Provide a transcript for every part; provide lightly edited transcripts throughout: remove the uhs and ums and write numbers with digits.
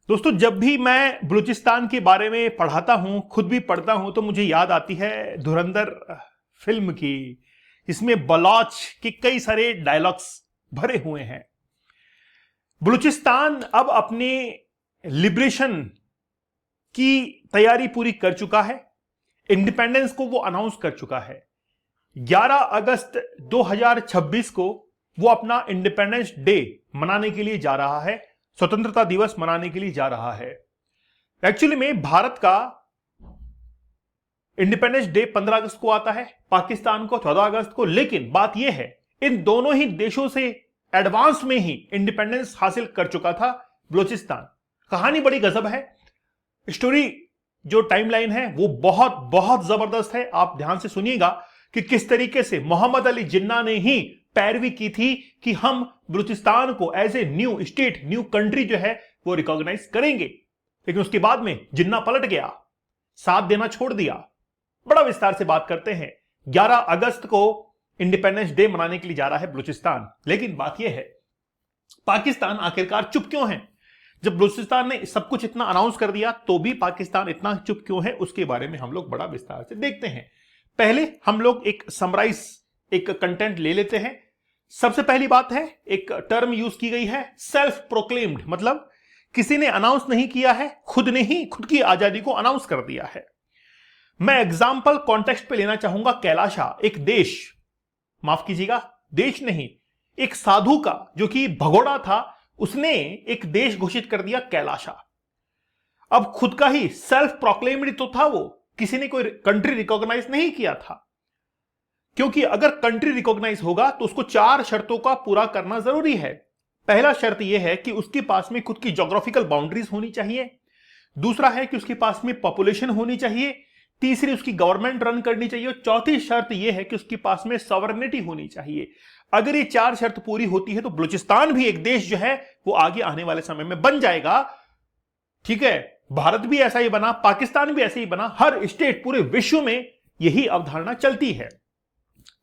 दोस्तों, जब भी मैं बलूचिस्तान के बारे में पढ़ाता हूं, खुद भी पढ़ता हूं, तो मुझे याद आती है धुरंधर फिल्म की। इसमें बलौच के कई सारे डायलॉग्स भरे हुए हैं। बलूचिस्तान अब अपने लिबरेशन की तैयारी पूरी कर चुका है। इंडिपेंडेंस को वो अनाउंस कर चुका है। 11 अगस्त 2026 को वो अपना इंडिपेंडेंस डे मनाने के लिए जा रहा है, स्वतंत्रता दिवस मनाने के लिए जा रहा है। एक्चुअली में भारत का इंडिपेंडेंस डे 15 अगस्त को आता है, पाकिस्तान को 14 अगस्त को। लेकिन बात यह है, इन दोनों ही देशों से एडवांस में ही इंडिपेंडेंस हासिल कर चुका था बलूचिस्तान। कहानी बड़ी गजब है। स्टोरी जो टाइमलाइन है वो बहुत बहुत जबरदस्त है। आप ध्यान से सुनिएगा कि किस तरीके से मोहम्मद अली जिन्ना ने ही पैरवी की थी कि हम बलूचिस्तान को as a new state, new country जो है वो रिकॉग्नाइज करेंगे। लेकिन उसके बाद में जिन्ना पलट गया, साथ देना छोड़ दिया। बड़ा विस्तार से बात करते हैं। 11 अगस्त को इंडिपेंडेंस डे मनाने के लिए जा रहा है बलूचिस्तान। लेकिन बात यह है, पाकिस्तान आखिरकार चुप क्यों है? जब बलूचिस्तान ने सब कुछ इतना अनाउंस कर दिया तो भी पाकिस्तान इतना चुप क्यों है, उसके बारे में हम लोग बड़ा विस्तार से देखते हैं। पहले हम लोग एक समराइज, एक कंटेंट ले लेते हैं। सबसे पहली बात है, एक टर्म यूज की गई है सेल्फ प्रोक्लेम्ड, मतलब किसी ने अनाउंस नहीं किया है, खुद ने ही खुद की आजादी को अनाउंस कर दिया है। मैं एग्जाम्पल कॉन्टेक्स्ट पे लेना चाहूंगा कैलाशा, एक देश, माफ कीजिएगा देश नहीं, एक साधु का जो कि भगोड़ा था, उसने एक देश घोषित कर दिया कैलाशा। अब खुद का ही सेल्फ प्रोक्लेम्ड तो था वो, किसी ने कोई कंट्री रिकॉग्नाइज नहीं किया था। क्योंकि अगर कंट्री रिकॉग्नाइज होगा तो उसको 4 शर्तों का पूरा करना जरूरी है। पहला शर्त यह है कि उसके पास में खुद की ज्योग्राफिकल बाउंड्रीज होनी चाहिए। दूसरा है कि उसके पास में पॉपुलेशन होनी चाहिए। तीसरी, उसकी गवर्नमेंट रन करनी चाहिए। और चौथी शर्त यह है कि उसके पास में सॉवरेनिटी होनी चाहिए। अगर ये 4 शर्त पूरी होती है तो बलूचिस्तान भी एक देश जो है वो आगे आने वाले समय में बन जाएगा। ठीक है, भारत भी ऐसा ही बना, पाकिस्तान भी ऐसे ही बना, हर स्टेट पूरे विश्व में यही अवधारणा चलती है।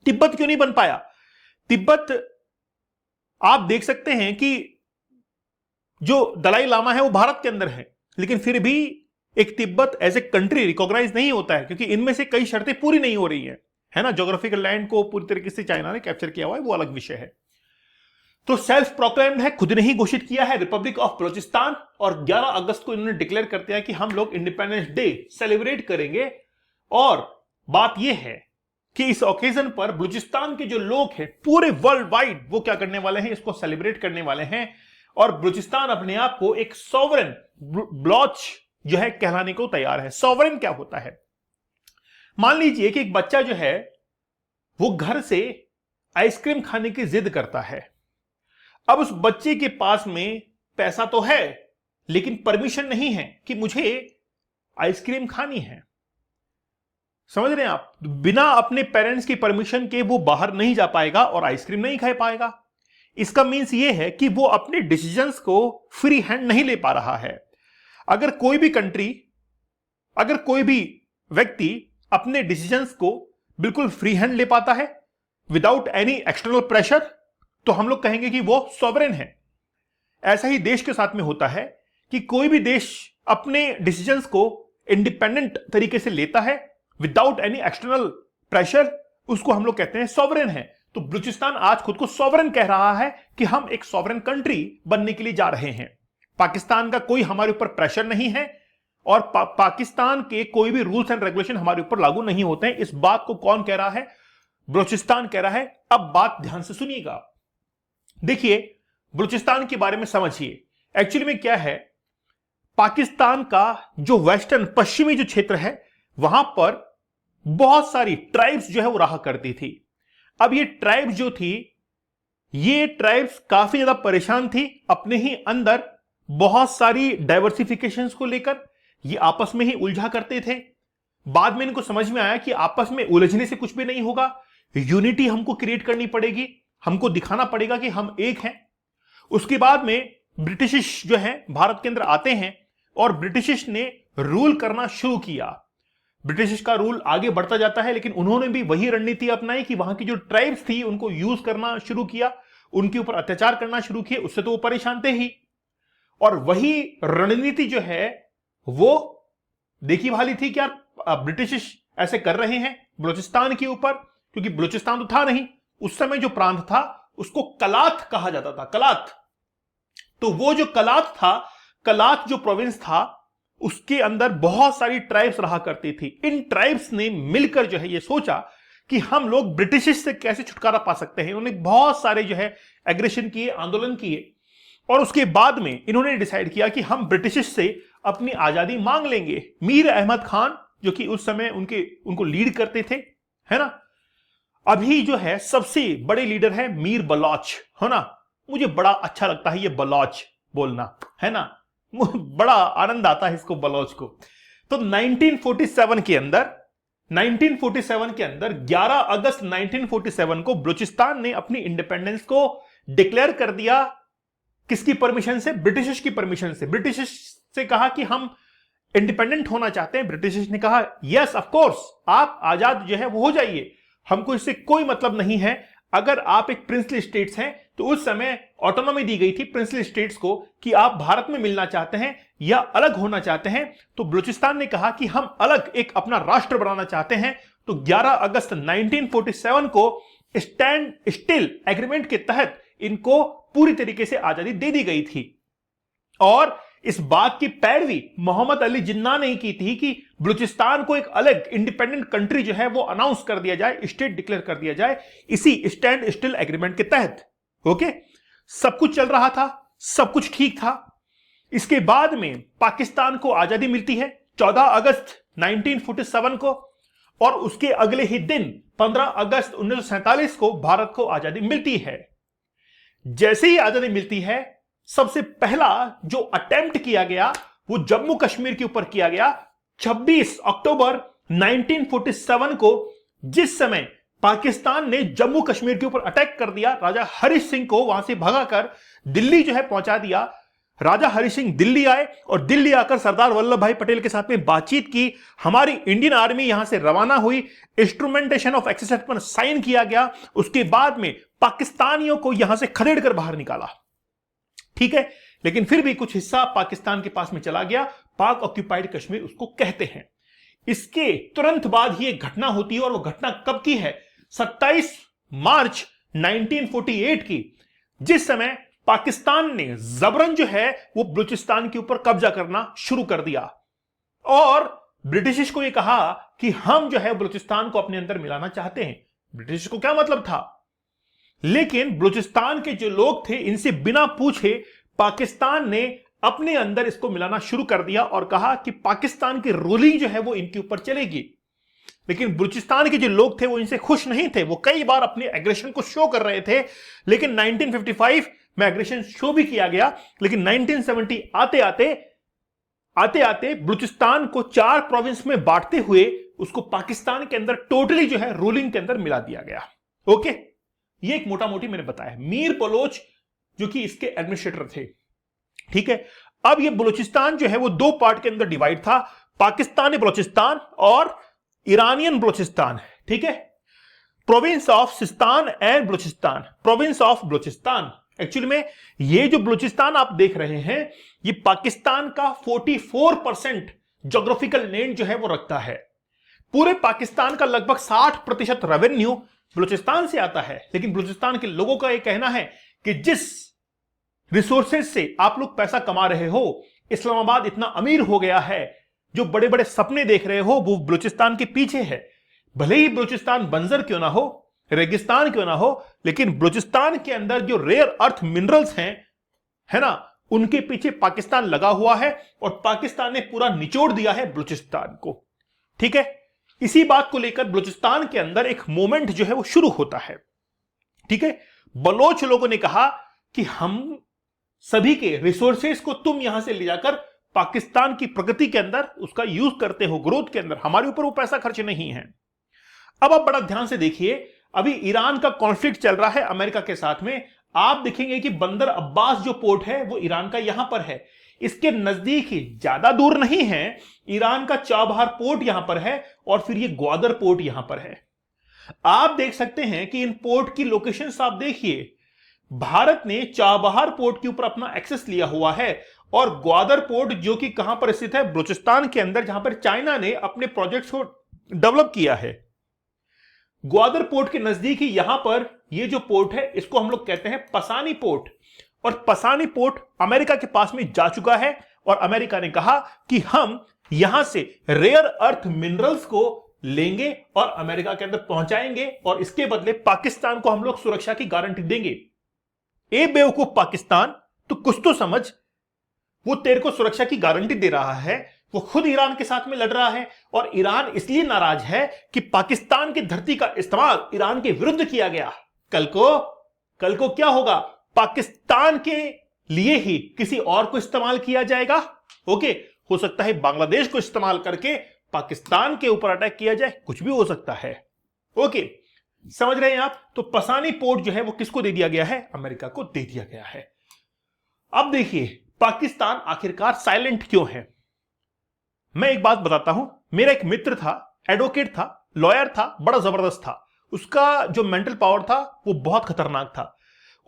तिब्बत क्यों नहीं बन पाया? तिब्बत आप देख सकते हैं कि जो दलाई लामा है वो भारत के अंदर है, लेकिन फिर भी एक Tibet as a country recognise नहीं होता है, क्योंकि इनमें से कई शर्तें पूरी नहीं हो रही है ना। ज्योग्राफिकल लैंड को पूरी तरीके से चाइना ने कैप्चर किया हुआ है, वो अलग विषय है। तो सेल्फ प्रोक्लेम्ड है, खुद ने ही घोषित किया है रिपब्लिक ऑफ बलूचिस्तान। और 11 अगस्त को इन्होंने डिक्लेयर कर दिया कि हम लोग इंडिपेंडेंस डे सेलिब्रेट करेंगे। और बात यह है कि इस ओकेजन पर बलूचिस्तान के जो लोग हैं पूरे वर्ल्ड वाइड, वो क्या करने वाले हैं, इसको सेलिब्रेट करने वाले हैं। और बलूचिस्तान अपने आप को एक सॉवरेन ब्लॉच जो है कहलाने को तैयार है। सॉवरेन क्या होता है? मान लीजिए कि एक बच्चा जो है वो घर से आइसक्रीम खाने की जिद करता है। अब उस बच्चे के पास में पैसा तो है, लेकिन परमिशन नहीं है कि मुझे आइसक्रीम खानी है। समझ रहे हैं आप? बिना अपने पेरेंट्स की परमिशन के वो बाहर नहीं जा पाएगा और आइसक्रीम नहीं खा पाएगा। इसका मीन्स ये है कि वो अपने डिसीजंस को फ्री हैंड नहीं ले पा रहा है। अगर कोई भी कंट्री, अगर कोई भी व्यक्ति अपने डिसीजंस को बिल्कुल फ्री हैंड ले पाता है विदाउट एनी एक्सटर्नल प्रेशर, तो हम लोग कहेंगे कि वो सॉवरेन है। ऐसा ही देश के साथ में होता है कि कोई भी देश अपने डिसीजंस को इंडिपेंडेंट तरीके से लेता है विदाउट एनी एक्सटर्नल प्रेशर, उसको हम लोग कहते हैं सॉवरेन है। तो बलूचिस्तान आज खुद को सॉवरेन कह रहा है कि हम एक सॉवरेन कंट्री बनने के लिए जा रहे हैं। पाकिस्तान का कोई हमारे ऊपर प्रेशर नहीं है और पाकिस्तान के कोई भी रूल्स एंड रेगुलेशन हमारे ऊपर लागू नहीं होते हैं। इस बात को कौन कह रहा है? बलूचिस्तान कह रहा है। अब बात ध्यान से सुनिएगा। देखिए, बलूचिस्तान के बारे में समझिए। एक्चुअली में क्या है, पाकिस्तान का जो वेस्टर्न, पश्चिमी जो क्षेत्र है, वहां पर बहुत सारी ट्राइब्स जो है वो रहा करती थी। अब ये ट्राइब्स जो थी, ये ट्राइब्स काफी ज्यादा परेशान थी अपने ही अंदर बहुत सारी डाइवर्सिफिकेशंस को लेकर। ये आपस में ही उलझा करते थे। बाद में इनको समझ में आया कि आपस में उलझने से कुछ भी नहीं होगा, यूनिटी हमको क्रिएट करनी पड़ेगी, हमको दिखाना पड़ेगा कि हम एक हैं। उसके बाद में ब्रिटिश जो है भारत के अंदर आते हैं और ब्रिटिश ने रूल करना शुरू किया। ब्रिटिश का रूल आगे बढ़ता जाता है, लेकिन उन्होंने भी वही रणनीति अपनाई कि वहां की जो ट्राइब्स थी उनको यूज करना शुरू किया, उनके ऊपर अत्याचार करना शुरू किए। उससे तो वो परेशान थे ही। और वही रणनीति जो है वो देखी भाली थी। क्या ब्रिटिश ऐसे कर रहे हैं बलूचिस्तान के ऊपर, क्योंकि बलूचिस्तान तो था नहीं उस समय, जो प्रांत था उसको कलात कहा जाता था, कलात। तो वो जो कलात था, कलात जो प्रोविंस था, उसके अंदर बहुत सारी ट्राइब्स रहा करती थी। इन ट्राइब्स ने मिलकर जो है ये सोचा कि हम लोग ब्रिटिश से कैसे छुटकारा पा सकते हैं। उन्होंने बहुत सारे जो है एग्रेशन किए, आंदोलन किए, और उसके बाद में इन्होंने डिसाइड किया कि हम ब्रिटिश से अपनी आजादी मांग लेंगे। मीर अहमद खान जो कि उस समय उनको लीड करते थे, है ना। अभी जो है सबसे बड़े लीडर है मीर बलोच, है ना। मुझे बड़ा अच्छा लगता है ये बलोच बोलना, है ना, बड़ा आनंद आता है इसको, बलोच को। तो 1947 के अंदर 11 अगस्त 1947 को बलूचिस्तान ने अपनी इंडिपेंडेंस को डिक्लेयर कर दिया। किसकी परमिशन से? ब्रिटिश की परमिशन से। ब्रिटिश से कहा कि हम इंडिपेंडेंट होना चाहते हैं। ब्रिटिश ने कहा यस ऑफ कोर्स, आप आजाद जो है वो हो जाइए, हमको इससे कोई मतलब नहीं है। अगर आप एक प्रिंसली स्टेट्स हैं तो उस समय ऑटोनॉमी दी गई थी प्रिंसली स्टेट्स को कि आप भारत में मिलना चाहते हैं या अलग होना चाहते हैं। तो बलूचिस्तान ने कहा कि हम अलग एक अपना राष्ट्र बनाना चाहते हैं। तो 11 अगस्त 1947 को स्टैंड स्टिल एग्रीमेंट के तहत इनको पूरी तरीके से आजादी दे दी गई थी। और इस बात की पैरवी मोहम्मद अली जिन्ना ने की थी कि बलूचिस्तान को एक अलग इंडिपेंडेंट कंट्री जो है वो अनाउंस कर दिया जाए, स्टेट डिक्लेयर कर दिया जाए, इसी स्टैंड स्टिल एग्रीमेंट के तहत। ओके, सब कुछ चल रहा था, सब कुछ ठीक था। इसके बाद में पाकिस्तान को आजादी मिलती है 14 अगस्त 1947 को, और उसके अगले ही दिन 15 अगस्त 1947 को भारत को आजादी मिलती है। जैसे ही आजादी मिलती है, सबसे पहला जो अटेम्प्ट किया गया वो जम्मू कश्मीर के ऊपर किया गया 26 अक्टूबर 1947 को, जिस समय पाकिस्तान ने जम्मू कश्मीर के ऊपर अटैक कर दिया। राजा हरि सिंह को वहां से भगाकर दिल्ली जो है पहुंचा दिया। राजा हरि सिंह दिल्ली आए और दिल्ली आकर सरदार वल्लभ भाई पटेल के साथ में बातचीत की। हमारी इंडियन आर्मी यहां से रवाना हुई, इंस्ट्रूमेंटेशन ऑफ एक्सेस एक्ट पर साइन किया गया। उसके बाद में पाकिस्तानियों को यहां से खदेड़ कर बाहर निकाला, ठीक है। लेकिन फिर भी कुछ हिस्सा पाकिस्तान के पास में चला गया, पाक ऑक्यूपाइड कश्मीर उसको कहते हैं। इसके तुरंत बाद ही एक घटना होती है, और वो घटना कब की है? 27 मार्च 1948 की, जिस समय पाकिस्तान ने जबरन जो है वो बलूचिस्तान के ऊपर कब्जा करना शुरू कर दिया, और ब्रिटिश को यह कहा कि हम जो है बलूचिस्तान को अपने अंदर मिलाना चाहते हैं। ब्रिटिश को क्या मतलब था? लेकिन बलूचिस्तान के जो लोग थे, इनसे बिना पूछे पाकिस्तान ने अपने अंदर इसको मिलाना शुरू कर दिया और कहा कि पाकिस्तान की रूलिंग जो है वो इनके ऊपर चलेगी। लेकिन बलूचिस्तान के जो लोग थे वो इनसे खुश नहीं थे। वो कई बार अपने एग्रेशन को शो कर रहे थे, लेकिन 1955 में एग्रेशन शो भी किया गया। लेकिन 1970 आते आते बलूचिस्तान को 4 प्रोविंस में बांटते हुए उसको पाकिस्तान के अंदर टोटली जो है रूलिंग के अंदर मिला दिया गया। ओके, ये एक मोटा मोटी मैंने बताया। मीर बलोच जो कि इसके एडमिनिस्ट्रेटर थे, ठीक है। अब ये बलूचिस्तान जो है वो 2 पार्ट के अंदर डिवाइड था, पाकिस्तानी बलूचिस्तान और ईरानियन बलूचिस्तान, ठीक है। Province of Sistan and Balochistan, province of Balochistan. Actually में ये जो बलूचिस्तान आप देख रहे हैं, ये पाकिस्तान का 44% ज्योग्राफिकल लैंड जो है वो रखता है। पूरे पाकिस्तान का लगभग 60% रेवेन्यू बलूचिस्तान से आता है। लेकिन बलूचिस्तान के लोगों का यह कहना है कि जिस रिसोर्सेज से आप लोग पैसा कमा रहे हो, इस्लामाबाद इतना अमीर हो गया है, जो बड़े बड़े सपने देख रहे हो वो बलूचिस्तान के पीछे है। भले ही बलूचिस्तान बंजर क्यों ना हो, रेगिस्तान क्यों ना हो, लेकिन बलूचिस्तान के अंदर जो रेयर अर्थ मिनरल्स हैं, है ना, उनके पीछे पाकिस्तान लगा हुआ है, और पाकिस्तान ने पूरा निचोड़ दिया है बलूचिस्तान को, ठीक है। इसी बात को लेकर बलूचिस्तान के अंदर एक मूवमेंट जो है वो शुरू होता है, ठीक है। बलोच लोगों ने कहा कि हम सभी के रिसोर्सेज को तुम यहां से ले जाकर पाकिस्तान की प्रगति के अंदर उसका यूज करते हो, ग्रोथ के अंदर, हमारे ऊपर वो पैसा खर्च नहीं है। अब आप बड़ा ध्यान से देखिए, अभी ईरान का कॉन्फ्लिक्ट चल रहा है अमेरिका के साथ में। आप देखेंगे कि बंदर अब्बास जो पोर्ट है वो ईरान का यहां पर है, इसके नजदीक ही, ज्यादा दूर नहीं है। ईरान का चाबहार पोर्ट यहां पर है, और फिर ये ग्वादर पोर्ट यहां पर है। आप देख सकते हैं कि इन पोर्ट की लोकेशंस आप देखिए। भारत ने चाबहार पोर्ट के ऊपर अपना एक्सेस लिया हुआ है, और ग्वादर पोर्ट जो कि कहां पर स्थित है, बलूचिस्तान के अंदर, जहां पर चाइना ने अपने प्रोजेक्ट्स को डेवलप किया है। ग्वादर पोर्ट के नजदीक ही यहां पर ये जो पोर्ट है इसको हम लोग कहते हैं पसानी पोर्ट। और पसानी पोर्ट अमेरिका के पास में जा चुका है और अमेरिका ने कहा कि हम यहां से रेयर अर्थ मिनरल्स को लेंगे और अमेरिका के अंदर पहुंचाएंगे और इसके बदले पाकिस्तान को हम लोग सुरक्षा की गारंटी देंगे। ए बेवकूफ पाकिस्तान, तो कुछ तो समझ। वो तेरे को सुरक्षा की गारंटी दे रहा है, वो खुद ईरान के साथ में लड़ रहा है और ईरान इसलिए नाराज है कि पाकिस्तान की धरती का इस्तेमाल ईरान के विरुद्ध किया गया। कल को क्या होगा, पाकिस्तान के लिए ही किसी और को इस्तेमाल किया जाएगा। ओके, हो सकता है बांग्लादेश को इस्तेमाल करके पाकिस्तान के ऊपर अटैक किया जाए, कुछ भी हो सकता है। ओके, समझ रहे हैं आप। तो पसानी पोर्ट जो है वो किसको दे दिया गया है, अमेरिका को दे दिया गया है। अब देखिए पाकिस्तान आखिरकार साइलेंट क्यों है। मैं एक बात बताता हूं, मेरा एक मित्र था, एडवोकेट था, लॉयर था, बड़ा जबरदस्त था। उसका जो मेंटल पावर था वो बहुत खतरनाक था।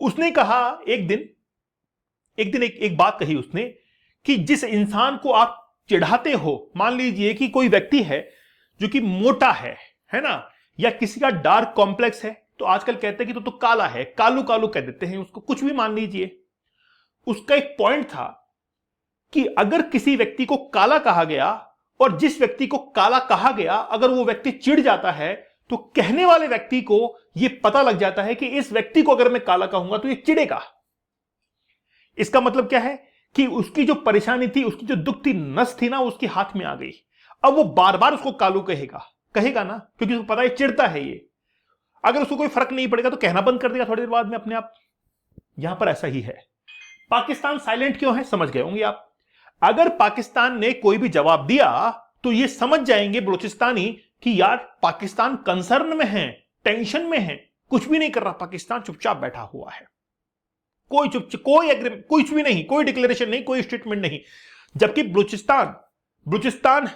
उसने कहा एक दिन एक बात कही उसने कि जिस इंसान को आप चिढ़ाते हो, मान लीजिए कि कोई व्यक्ति है जो कि मोटा है ना, या किसी का डार्क कॉम्प्लेक्स है, तो आजकल कहते हैं कि तो काला है, कालू कालू कह देते हैं उसको, कुछ भी मान लीजिए। उसका एक पॉइंट था कि अगर किसी व्यक्ति को काला कहा गया और जिस व्यक्ति को काला कहा गया अगर वो व्यक्ति चिढ़ जाता है तो कहने वाले व्यक्ति को यह पता लग जाता है कि इस व्यक्ति को अगर मैं काला कहूंगा तो ये चिढ़ेगा। इसका मतलब क्या है कि उसकी जो परेशानी थी, उसकी जो दुख थी, नस थी ना, उसके हाथ में आ गई। अब वो बार बार उसको कालू कहेगा ना, क्योंकि उसको पता है चिढ़ता है ये। अगर उसको कोई फर्क नहीं पड़ेगा तो कहना बंद कर देगा थोड़ी देर बाद में अपने आप। यहां पर ऐसा ही है। पाकिस्तान साइलेंट क्यों है समझ गए होंगे आप। अगर पाकिस्तान ने कोई भी जवाब दिया तो ये समझ जाएंगे बलूचिस्तानी कि यार पाकिस्तान कंसर्न में है, टेंशन में है, कुछ भी नहीं कर रहा पाकिस्तान, चुपचाप बैठा हुआ है। कोई एग्रीमेंट, कुछ भी नहीं, कोई डिक्लेरेशन नहीं, कोई स्टेटमेंट नहीं। जबकि बलूचिस्तान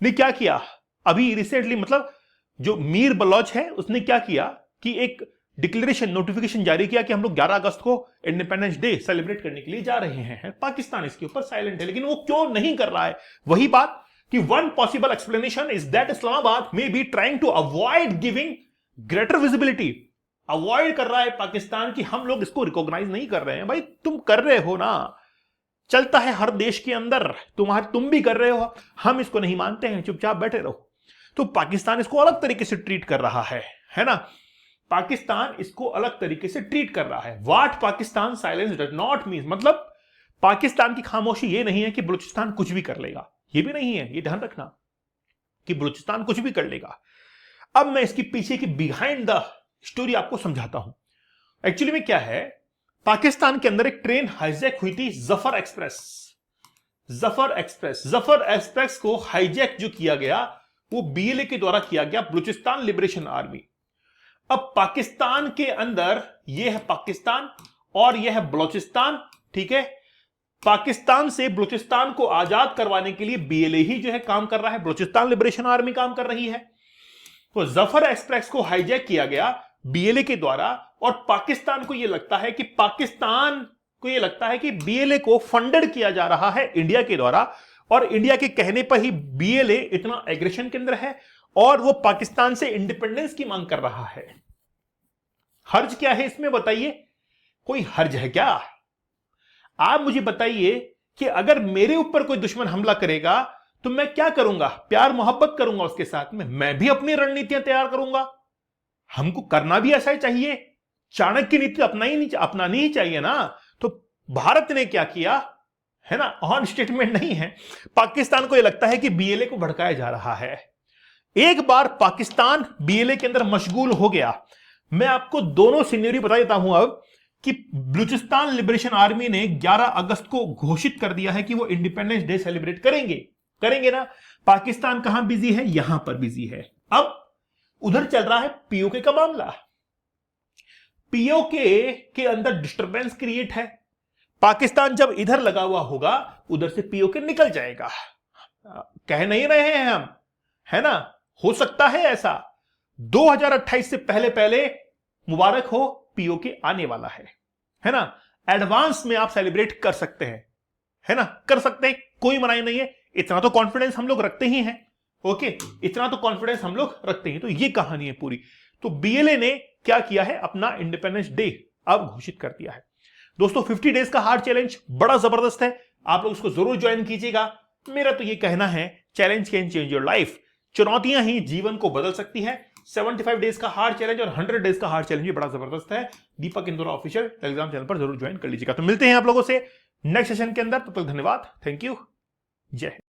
ने क्या किया अभी रिसेंटली, मतलब जो मीर बलोच है उसने क्या किया कि एक डिक्लेरेशन, नोटिफिकेशन जारी किया कि हम लोग 11 अगस्त को इंडिपेंडेंस डे सेलिब्रेट करने के लिए जा रहे हैं। पाकिस्तान इसके ऊपर साइलेंट है, लेकिन वो क्यों नहीं कर रहा है। वही बात कि one possible explanation is that Islamabad may be trying to avoid giving greater visibility. Avoid कर रहा है पाकिस्तान कि हम लोग इसको रिकॉग्नाइज नहीं कर रहे हैं। भाई तुम कर रहे हो ना, चलता है हर देश के अंदर, तुम भी कर रहे हो, हम इसको नहीं मानते हैं, चुपचाप बैठे रहो। तो पाकिस्तान इसको अलग तरीके से ट्रीट कर रहा है ना। पाकिस्तान इसको अलग तरीके से ट्रीट कर रहा है। What Pakistan silence does not mean, मतलब पाकिस्तान की खामोशी ये नहीं है कि बलूचिस्तान कुछ भी कर लेगा, ये भी नहीं है, ये ध्यान रखना कि बलूचिस्तान कुछ भी कर लेगा। अब मैं इसके पीछे की बिहाइंड द स्टोरी आपको समझाता हूं। एक्चुअली में क्या है, पाकिस्तान के अंदर एक ट्रेन हाईजैक हुई थी, जफर एक्सप्रेस को हाईजैक जो किया गया वो बीएलए के द्वारा किया गया, बलूचिस्तान लिबरेशन आर्मी। अब पाकिस्तान के अंदर यह है पाकिस्तान और यह है बलूचिस्तान, ठीक है। पाकिस्तान से बलूचिस्तान को आजाद करवाने के लिए बीएलए ही जो है काम कर रहा है, बलूचिस्तान लिबरेशन आर्मी काम कर रही है। तो जफर एक्सप्रेस को हाईजैक किया गया बीएलए के द्वारा और पाकिस्तान को यह लगता है कि बीएलए को फंडेड किया जा रहा है इंडिया के द्वारा, और इंडिया के कहने पर ही बीएलए इतना एग्रेशन के अंदर है और वो पाकिस्तान से इंडिपेंडेंस की मांग कर रहा है। हर्ज क्या है इसमें बताइए, कोई हर्ज है क्या? आप मुझे बताइए कि अगर मेरे ऊपर कोई दुश्मन हमला करेगा तो मैं क्या करूंगा? प्यार मोहब्बत करूंगा उसके साथ में, मैं भी अपनी रणनीतियां तैयार करूंगा। हमको करना भी ऐसा ही चाहिए, चाणक्य नीति अपनानी ही चाहिए ना। तो भारत ने क्या किया है ना, ऑन स्टेटमेंट नहीं है, पाकिस्तान को यह लगता है कि बीएलए को भड़काया जा रहा है। एक बार पाकिस्तान बीएलए के अंदर मशगूल हो गया, मैं आपको दोनों सिनेरियो बता देता हूं अब कि बलूचिस्तान लिबरेशन आर्मी ने 11 अगस्त को घोषित कर दिया है कि वो इंडिपेंडेंस डे सेलिब्रेट करेंगे ना। पाकिस्तान कहां बिजी है? यहां पर बिजी है। अब उधर चल रहा है पीओके का मामला, पीओके के अंदर डिस्टरबेंस क्रिएट है। पाकिस्तान जब इधर लगा हुआ होगा उधर से पीओके निकल जाएगा, कह नहीं रहे हैं हम, है ना। हो सकता है ऐसा 2028 से पहले मुबारक हो, पीओके आने वाला है ना। एडवांस में आप सेलिब्रेट कर सकते हैं, है ना, कर सकते हैं, कोई मनाही नहीं है। इतना तो कॉन्फिडेंस हम लोग रखते ही हैं। ओके, इतना तो कॉन्फिडेंस हम लोग रखते हैं। तो ये कहानी है पूरी। तो बीएलए ने क्या किया है, अपना इंडिपेंडेंस डे अब घोषित कर दिया है। दोस्तों 50 डेज का हार्ड चैलेंज बड़ा जबरदस्त है, आप लोग उसको जरूर ज्वाइन कीजिएगा। मेरा तो ये कहना है, challenge can change your life. चुनौतियां ही जीवन को बदल सकती है। 75 डेज का हार्ड चैलेंज और 100 डेज का हार्ड चैलेंज भी बड़ा जबरदस्त है। दीपक इंदौरा ऑफिशियल टेलीग्राम चैनल पर जरूर ज्वाइन कर लीजिएगा। तो मिलते हैं आप लोगों से नेक्स्ट सेशन के अंदर। तब तक धन्यवाद, थैंक यू, जय हिंद।